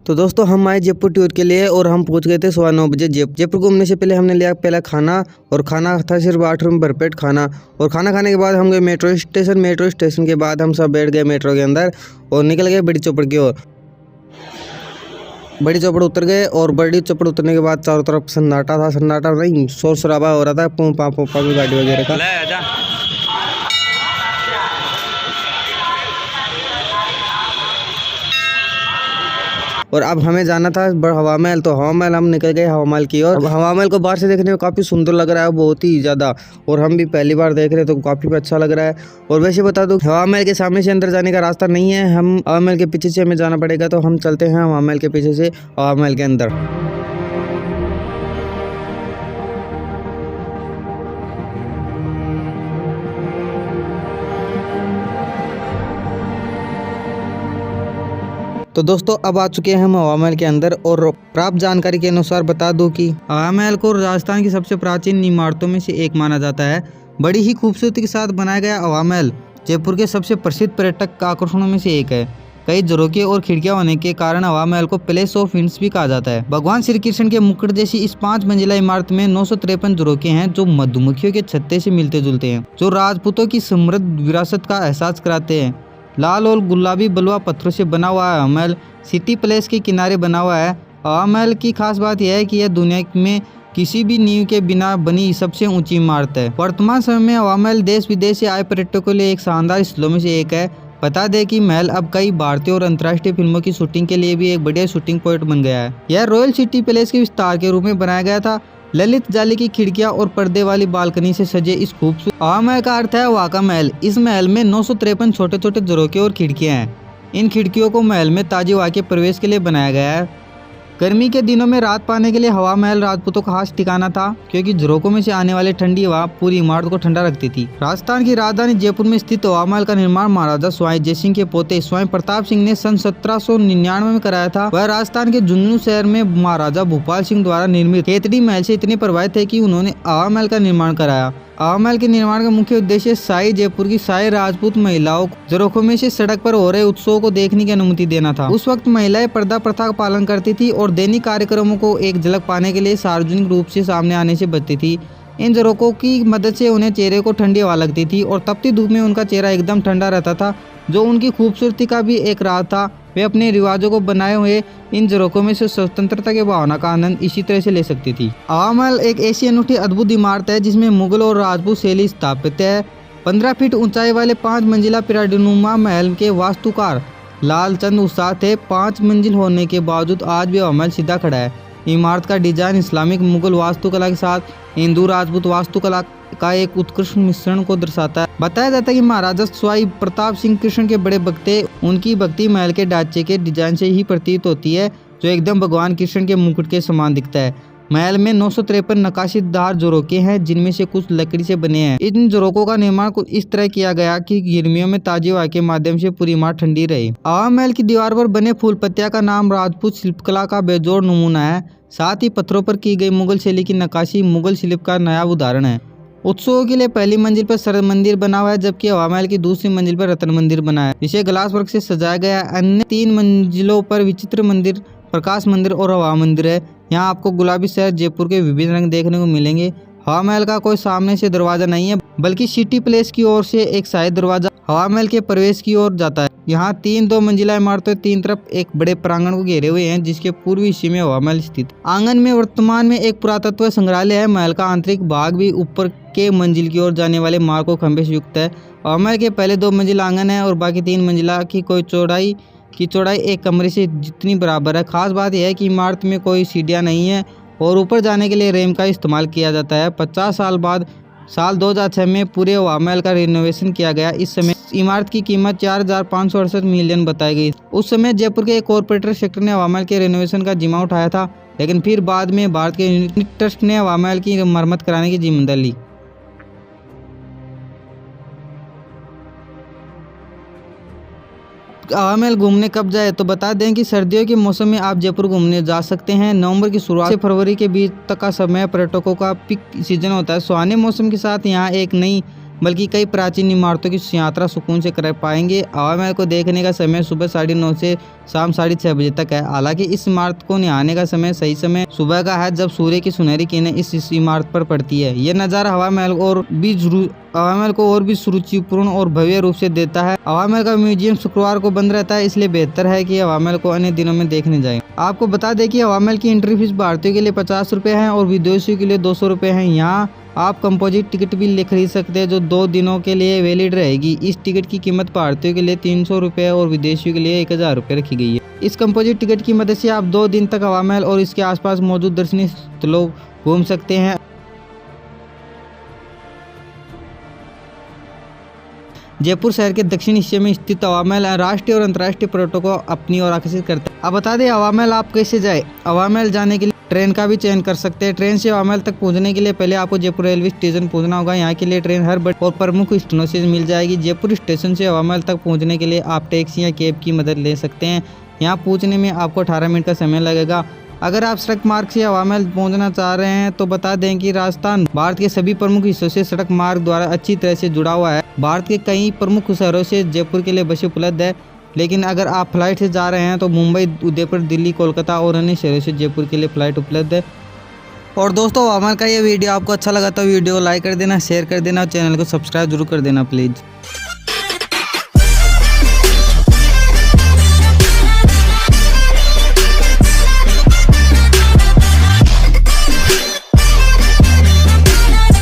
तो दोस्तों हम आए जयपुर टूर के लिए और हम पहुंच गए थे 9:15 बजे जयपुर घूमने से पहले हमने लिया पहला खाना और खाना था सिर्फ 8 रुपये भरपेट खाना। और खाना खाने के बाद हम गए मेट्रो स्टेशन के बाद हम सब बैठ गए मेट्रो के अंदर और निकल गए बड़ी चौपड़ की ओर। बड़ी चौपड़ उतर गए और बड़ी चौपड़ उतरने के बाद चारों तरफ सन्नाटा नहीं शोर शराबा हो रहा था, पोंपा की गाड़ी वगैरह का। और अब हमें जाना था हवा महल, तो हवा महल हम निकल गए हवा महल की ओर। हवा महल को बाहर से देखने में काफ़ी सुंदर लग रहा है, बहुत ही ज़्यादा, और हम भी पहली बार देख रहे हैं तो काफ़ी अच्छा लग रहा है। और वैसे बता दूं हवा महल के सामने से अंदर जाने का रास्ता नहीं है, हम हवा महल के पीछे से हमें जाना पड़ेगा, तो हम चलते हैं हवा महल के पीछे से हवा महल के अंदर। तो दोस्तों अब आ चुके हैं हम हवा महल के अंदर और प्राप्त जानकारी के अनुसार बता दूं कि हवा महल को राजस्थान की सबसे प्राचीन इमारतों में से एक माना जाता है। बड़ी ही खूबसूरती के साथ बनाया गया हवा महल जयपुर के सबसे प्रसिद्ध पर्यटक आकर्षणों में से एक है। कई झरोखे और खिड़कियां होने के कारण हवा महल को पैलेस ऑफ विंड्स भी कहा जाता है। भगवान श्री कृष्ण के मुकुट जैसी इस 5 मंजिला इमारत में 953 झरोखे हैं जो मधुमक्खियों के छत्ते से मिलते जुलते हैं, जो राजपूतों की समृद्ध विरासत का एहसास कराते हैं। लाल और गुलाबी बलुआ पत्थरों से बना हुआ हवा महल सिटी प्लेस के किनारे बना हुआ है। हवा महल की खास बात यह है कि यह दुनिया में किसी भी नींव के बिना बनी सबसे ऊंची इमारत है। वर्तमान समय में हवा महल देश विदेश से आए पर्यटकों के लिए एक शानदार स्थलों में से एक है। बता दें कि महल अब कई भारतीय और अंतर्राष्ट्रीय फिल्मों की शूटिंग के लिए भी एक बढ़िया शूटिंग पॉइंट बन गया है। यह रॉयल सिटी पैलेस के विस्तार के रूप में बनाया गया था। ललित जाली की खिड़कियां और पर्दे वाली बालकनी से सजे इस खूबसूरत हवा महल का अर्थ है हवा का महल। इस महल में 953 छोटे छोटे झरोखे और खिड़कियां हैं। इन खिड़कियों को महल में ताजी हवा के प्रवेश के लिए बनाया गया है। गर्मी के दिनों में रात पाने के लिए हवा महल राजपूतों का खास ठिकाना था, क्योंकि झरोकों में से आने वाली ठंडी हवा पूरी इमारत को ठंडा रखती थी। राजस्थान की राजधानी जयपुर में स्थित हवा महल का निर्माण महाराजा स्वाई जयसिंह के पोते स्वाई प्रताप सिंह ने सन 1799 में कराया था। वह राजस्थान के झुंझुनू शहर में महाराजा भूपाल सिंह द्वारा निर्मित खेतड़ी महल से इतने प्रभावित थे कि उन्होंने हवा महल का निर्माण कराया। हवा महल के निर्माण का मुख्य उद्देश्य शाही जयपुर की शाही राजपूत महिलाओं को झरोखों में से सड़क पर हो रहे उत्सवों को देखने की अनुमति देना था। उस वक्त महिलाएं पर्दा प्रथा का पालन करती थी और दैनिक कार्यक्रमों को एक झलक पाने के लिए सार्वजनिक रूप से सामने आने से बचती थी। इन झरोखों की मदद से उन्हें चेहरे को ठंडी हवा लगती थी और तपती धूप में उनका चेहरा एकदम ठंडा रहता था, जो उनकी खूबसूरती का भी एक राज था। वे अपने रिवाजों को बनाए हुए इन झरोखों में से स्वतंत्रता की भावना का आनंद इसी तरह से ले सकती थी। हवा महल एक ऐसी अनूठी अद्भुत इमारत है जिसमें मुगल और राजपूत शैली स्थापित है। 15 फीट ऊंचाई वाले 5 मंजिला पिरामिडनुमा महल के वास्तुकार लालचंद उस्ताद थे। 5 मंजिल होने के बावजूद आज भी हवा महल सीधा खड़ा है। इमारत का डिजाइन इस्लामिक मुगल वास्तुकला के साथ हिंदू राजपूत वास्तुकला का एक उत्कृष्ट मिश्रण को दर्शाता है। बताया जाता है कि महाराजा स्वाई प्रताप सिंह कृष्ण के बड़े भक्त थे। उनकी भक्ति महल के ढांचे के डिजाइन से ही प्रतीत होती है, जो एकदम भगवान कृष्ण के मुकुट के समान दिखता है। महल में 953 नक्काशीदार झरोखे हैं, जिनमें से कुछ लकड़ी से बने हैं। इन झरोखों का निर्माण कुछ इस तरह किया गया कि गर्मियों में ताजी हवा के माध्यम से पूरी इमारत ठंडी रहे। हवा महल की दीवार पर बने फूल पत्तियां का नाम राजपूत शिल्पकला का बेजोड़ नमूना है। साथ ही पत्थरों पर की गई मुगल शैली की नक्काशी मुगल शिल्प का नया उदाहरण है। उत्सवों के लिए पहली मंजिल पर सरद मंदिर बना हुआ है, जबकि हवा महल की दूसरी मंजिल पर रत्न मंदिर बना है, जिसे ग्लास वर्क से सजाया गया है। अन्य 3 मंजिलों पर विचित्र मंदिर, प्रकाश मंदिर और हवा मंदिर है। यहाँ आपको गुलाबी शहर जयपुर के विभिन्न रंग देखने को मिलेंगे। हवा महल का कोई सामने से दरवाजा नहीं है, बल्कि सिटी प्लेस की ओर से एक साइड दरवाजा हवा महल के प्रवेश की ओर जाता है। यहाँ 3 2 मंजिला इमारतें 3 तरफ एक बड़े प्रांगण को घेरे हुए हैं, जिसके पूर्वी हिस्से में हवा महल स्थित। आंगन में वर्तमान में एक पुरातत्व संग्रहालय है। महल का आंतरिक भाग भी ऊपर के मंजिल की ओर जाने वाले मार्ग को खंभे से युक्त है। हवा महल के पहले 2 मंजिला आंगन है और बाकी 3 मंजिला की चौड़ाई एक कमरे से जितनी बराबर है। खास बात यह है कि इमारत में कोई सीढ़ियां नहीं है और ऊपर जाने के लिए रैंप का इस्तेमाल किया जाता है। 50 साल बाद साल 2006 में पूरे हवा महल का रिनोवेशन किया गया। इस समय इमारत की कीमत 4,568 मिलियन बताई गई। उस समय जयपुर के एक कॉरपोरेट सेक्टर ने हवा महल के रिनोवेशन का जिम्मा उठाया था, लेकिन फिर बाद में भारत के यूनिट ट्रस्ट ने हवा महल की मरम्मत कराने की जिम्मेदारी ली। हवा महल घूमने कब जाए, तो बता दें कि सर्दियों के मौसम में आप जयपुर घूमने जा सकते हैं। नवंबर की शुरुआत से फरवरी के बीच तक का समय पर्यटकों का पीक सीजन होता है। सुहाने मौसम के साथ यहाँ एक नई बल्कि कई प्राचीन इमारतों की यात्रा सुकून से कर पाएंगे। हवा महल को देखने का समय सुबह 9:30 से शाम 6:30 बजे तक है। हालांकि इस इमारत को निहारने का सही समय सुबह का है, जब सूर्य की सुनहरी किरणें इस इमारत पर पड़ती है। यह नज़ारा हवा महल को और भी सुरुचिपूर्ण और भव्य रूप से देता है। हवा महल का म्यूजियम शुक्रवार को बंद रहता है, इसलिए बेहतर है कि हवा महल को अन्य दिनों में देखने जाएं। आपको बता दें कि हवा महल की एंट्री फीस भारतीयों के लिए 50 रुपये है और विदेशियों के लिए 200 रुपये है। यहाँ आप कंपोजिट टिकट भी खरीद सकते हैं जो 2 दिनों के लिए वैलिड रहेगी। इस टिकट की कीमत भारतीयों के लिए 300 रुपये और विदेशियों के लिए 1000 रुपये रखी गई है। इस कंपोजिट टिकट की मदद से आप 2 दिन तक हवा महल और इसके आसपास मौजूद दर्शनीय स्थलों घूम सकते हैं। जयपुर शहर के दक्षिण हिस्से में स्थित हवा महल राष्ट्रीय और अंतर्राष्ट्रीय पर्यटकों को अपनी ओर आकर्षित करता है। अब बता दें हवा महल आप कैसे जाए। हवा महल जाने के लिए ट्रेन का भी चयन कर सकते हैं। ट्रेन से हवा महल तक पहुंचने के लिए पहले आपको जयपुर रेलवे स्टेशन पहुंचना होगा। यहाँ के लिए ट्रेन हर बड़े और प्रमुख स्टेशनों से मिल जाएगी। जयपुर स्टेशन से हवा महल तक पहुंचने के लिए आप टैक्सी या कैब की मदद ले सकते हैं। यहाँ पहुँचने में आपको 18 मिनट का समय लगेगा। अगर आप सड़क मार्ग से हवा महल पहुंचना चाह रहे हैं तो बता दें कि राजस्थान भारत के सभी प्रमुख हिस्सों से सड़क मार्ग द्वारा अच्छी तरह से जुड़ा हुआ है। भारत के कई प्रमुख शहरों से जयपुर के लिए बसें उपलब्ध है, लेकिन अगर आप फ्लाइट से जा रहे हैं तो मुंबई, उदयपुर, दिल्ली, कोलकाता और अन्य शहरों से जयपुर के लिए फ्लाइट उपलब्ध है। और दोस्तों, हवा महल का ये वीडियो आपको अच्छा लगा तो वीडियो को लाइक कर देना, शेयर कर देना और चैनल को सब्सक्राइब जरूर कर देना प्लीज़।